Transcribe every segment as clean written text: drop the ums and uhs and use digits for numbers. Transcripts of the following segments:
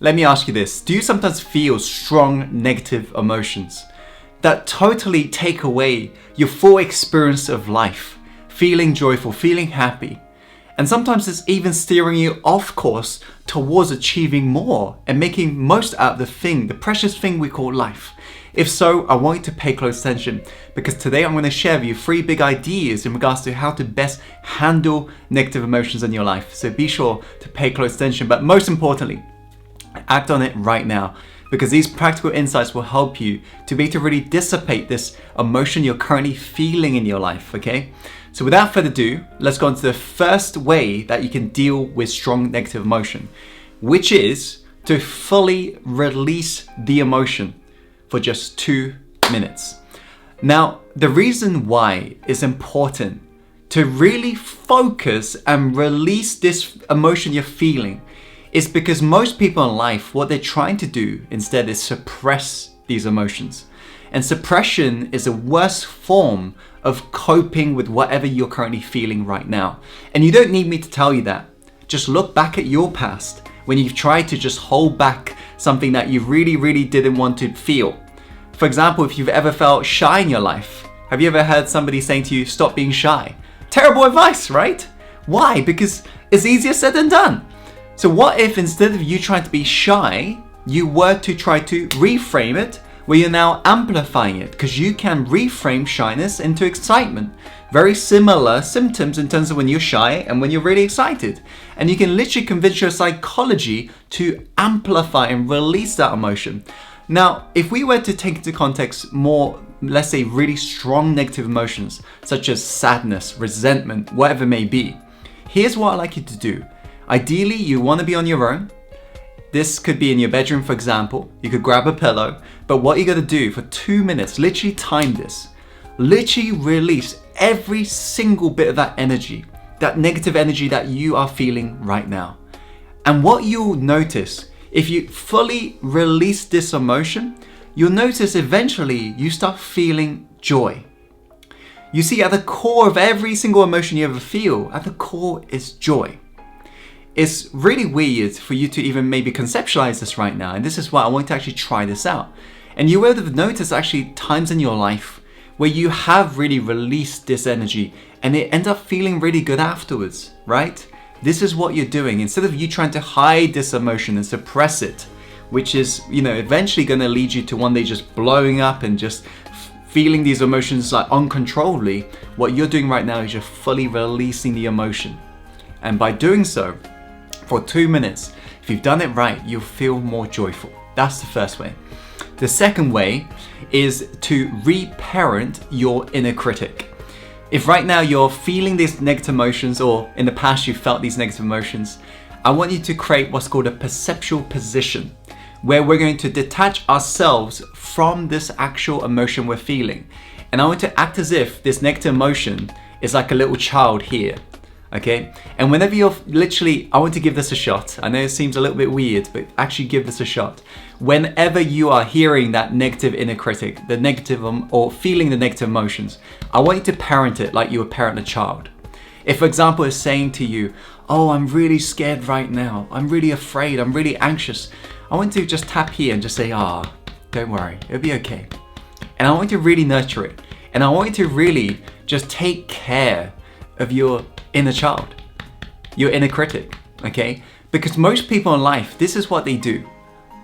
Let me ask you this. Do you sometimes feel strong negative emotions that totally take away your full experience of life? Feeling joyful, feeling happy. And sometimes it's even steering you off course towards achieving more and making most out of the precious thing we call life. If so, I want you to pay close attention, because today I'm going to share with you 3 big ideas in regards to how to best handle negative emotions in your life. So be sure to pay close attention, but most importantly, act on it right now, because these practical insights will help you to be able to really dissipate this emotion you're currently feeling in your life, okay? So without further ado, let's go on to the first way that you can deal with strong negative emotion, which is to fully release the emotion for just 2 minutes. Now, the reason why it's important to really focus and release this emotion you're feeling is because most people in life, what they're trying to do instead is suppress these emotions. And suppression is a worse form of coping with whatever you're currently feeling right now. And you don't need me to tell you that. Just look back at your past when you've tried to just hold back something that you really didn't want to feel. For example, if you've ever felt shy in your life, have you ever heard somebody saying to you, stop being shy? Terrible advice, right? Why? Because it's easier said than done. So what if instead of you trying to be shy, you were to try to reframe it, where you're now amplifying it, because you can reframe shyness into excitement. Very similar symptoms in terms of when you're shy and when you're really excited. And you can literally convince your psychology to amplify and release that emotion. Now, if we were to take into context more, let's say, really strong negative emotions, such as sadness, resentment, whatever it may be, here's what I'd like you to do. Ideally, you want to be on your own. This could be in your bedroom, for example. You could grab a pillow, but what you got to do for 2 minutes, literally time this, literally release every single bit of that energy, that negative energy that you are feeling right now. And what you'll notice, if you fully release this emotion, you'll notice eventually you start feeling joy. You see, at the core of every single emotion you ever feel, at the core is joy. It's really weird for you to even maybe conceptualize this right now, and this is why I want to actually try this out. And you will have noticed actually times in your life where you have really released this energy and it ends up feeling really good afterwards, right? This is what you're doing. Instead of you trying to hide this emotion and suppress it, which is, eventually going to lead you to one day just blowing up and just feeling these emotions like uncontrollably, what you're doing right now is you're fully releasing the emotion. And by doing so, for 2 minutes, if you've done it right, you'll feel more joyful. That's the first way. The second way is to reparent your inner critic. If right now you're feeling these negative emotions, or in the past you felt these negative emotions, I want you to create what's called a perceptual position, where we're going to detach ourselves from this actual emotion we're feeling. And I want to act as if this negative emotion is like a little child here. Okay, and whenever you're I want to give this a shot. I know it seems a little bit weird, but actually give this a shot. Whenever you are hearing that negative inner critic, the negative or feeling the negative emotions, I want you to parent it like you would parent a child. If, for example, it's saying to you, oh, I'm really scared right now. I'm really afraid. I'm really anxious. I want to just tap here and just say, don't worry. It'll be okay. And I want you to really nurture it. And I want you to really just take care of your inner child, your inner critic, okay? Because most people in life, this is what they do.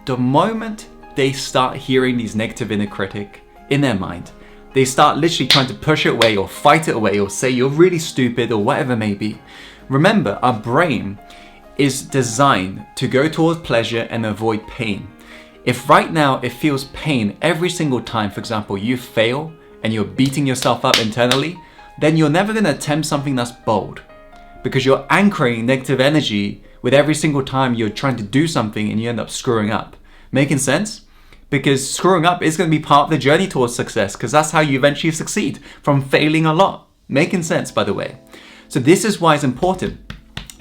The moment they start hearing these negative inner critic in their mind, they start literally trying to push it away or fight it away or say you're really stupid or whatever it may be. Remember, our brain is designed to go towards pleasure and avoid pain. If right now it feels pain every single time, for example, you fail and you're beating yourself up internally, then you're never going to attempt something that's bold, because you're anchoring negative energy with every single time you're trying to do something and you end up screwing up. Making sense? Because screwing up is going to be part of the journey towards success, because that's how you eventually succeed, from failing a lot. Making sense, by the way. So this is why it's important.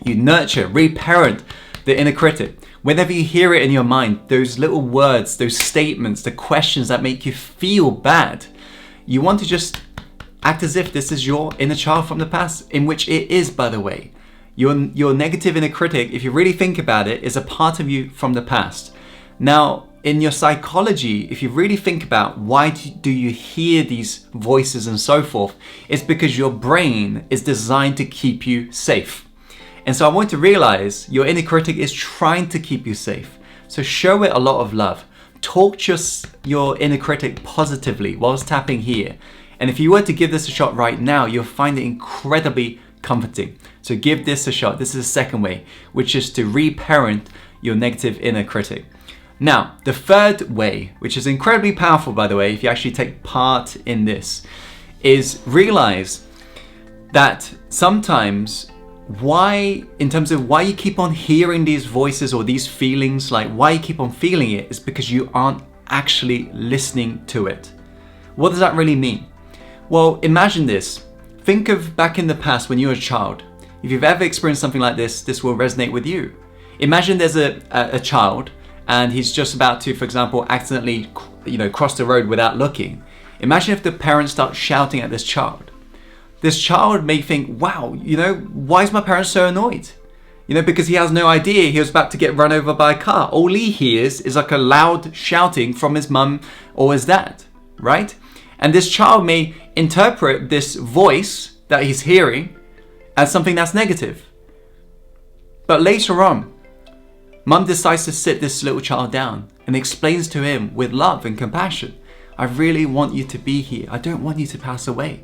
You nurture, reparent the inner critic. Whenever you hear it in your mind, those little words, those statements, the questions that make you feel bad, you want to just act as if this is your inner child from the past, in which it is, by the way. Your negative inner critic, if you really think about it, is a part of you from the past. Now, in your psychology, if you really think about why do you hear these voices and so forth, it's because your brain is designed to keep you safe. And so I want you to realize your inner critic is trying to keep you safe. So show it a lot of love. Talk to your inner critic positively whilst tapping here. And if you were to give this a shot right now, you'll find it incredibly comforting. So give this a shot. This is the second way, which is to reparent your negative inner critic. Now, the third way, which is incredibly powerful, by the way, if you actually take part in this, is realize that sometimes in terms of why you keep on hearing these voices or these feelings, like why you keep on feeling it, is because you aren't actually listening to it. What does that really mean? Well, imagine this. Think of back in the past when you were a child. If you've ever experienced something like this will resonate with you. Imagine there's a child and he's just about to, for example, accidentally, cross the road without looking. Imagine if the parents start shouting at this child. This child may think, wow, why is my parent so annoyed? Because he has no idea he was about to get run over by a car. All he hears is like a loud shouting from his mum or his dad, right? And this child may interpret this voice that he's hearing as something that's negative. But later on, Mum decides to sit this little child down and explains to him with love and compassion, I really want you to be here. I don't want you to pass away.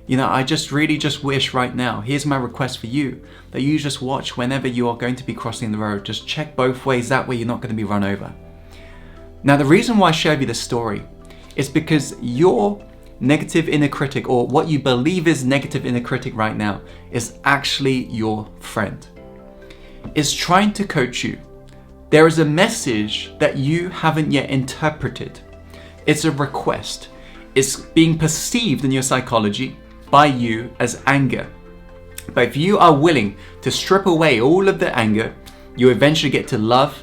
I just wish right now, here's my request for you, that you just watch whenever you are going to be crossing the road. Just check both ways, that way you're not going to be run over. Now, the reason why I share you this story is because your negative inner critic, or what you believe is negative inner critic right now, is actually your friend. It's trying to coach you. There is a message that you haven't yet interpreted. It's a request. It's being perceived in your psychology by you as anger. But if you are willing to strip away all of the anger, you eventually get to love,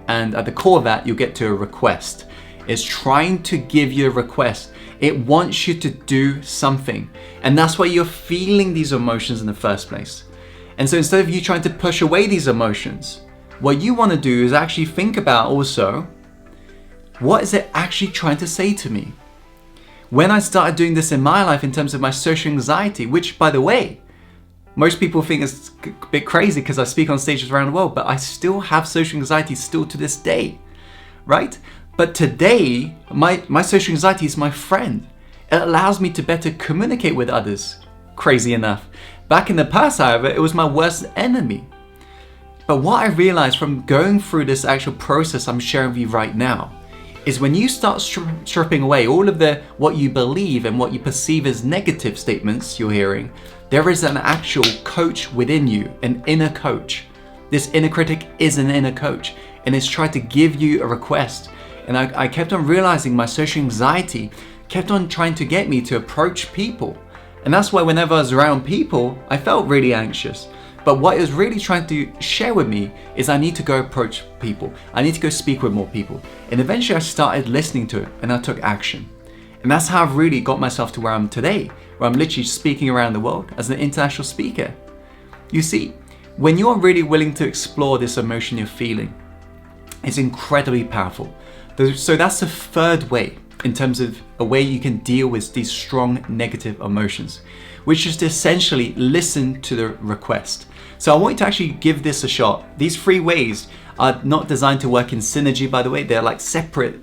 and at the core of that, you'll get to a request. It's trying to give you a request. It wants you to do something. And that's why you're feeling these emotions in the first place. And so instead of you trying to push away these emotions, what you want to do is actually think about also, what is it actually trying to say to me? When I started doing this in my life in terms of my social anxiety, which, by the way, most people think is a bit crazy because I speak on stages around the world, but I still have social anxiety still to this day, right? But today, my social anxiety is my friend. It allows me to better communicate with others, crazy enough. Back in the past, however, it was my worst enemy. But what I realized from going through this actual process I'm sharing with you right now is when you start stripping away all of what you believe and what you perceive as negative statements you're hearing, there is an actual coach within you, an inner coach. This inner critic is an inner coach, and it's trying to give you a request. And I kept on realizing my social anxiety kept on trying to get me to approach people. And that's why whenever I was around people, I felt really anxious. But what it was really trying to share with me is I need to go approach people. I need to go speak with more people. And eventually I started listening to it and I took action. And that's how I've really got myself to where I'm today, where I'm literally speaking around the world as an international speaker. You see, when you're really willing to explore this emotion you're feeling, it's incredibly powerful. So that's the third way in terms of a way you can deal with these strong negative emotions, which is to essentially listen to the request. So I want you to actually give this a shot. These 3 ways are not designed to work in synergy, by the way. They're like separate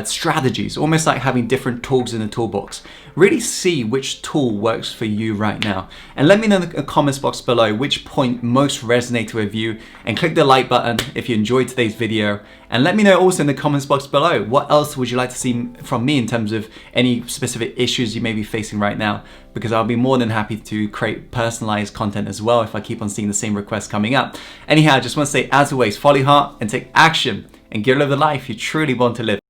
strategies, almost like having different tools in the toolbox. Really see which tool works for you right now. And let me know in the comments box below which point most resonated with you, and click the like button if you enjoyed today's video. And let me know also in the comments box below, what else would you like to see from me in terms of any specific issues you may be facing right now, because I'll be more than happy to create personalized content as well if I keep on seeing the same requests coming up. Anyhow, I just want to say, as always, follow your heart and take action and give live the life you truly want to live.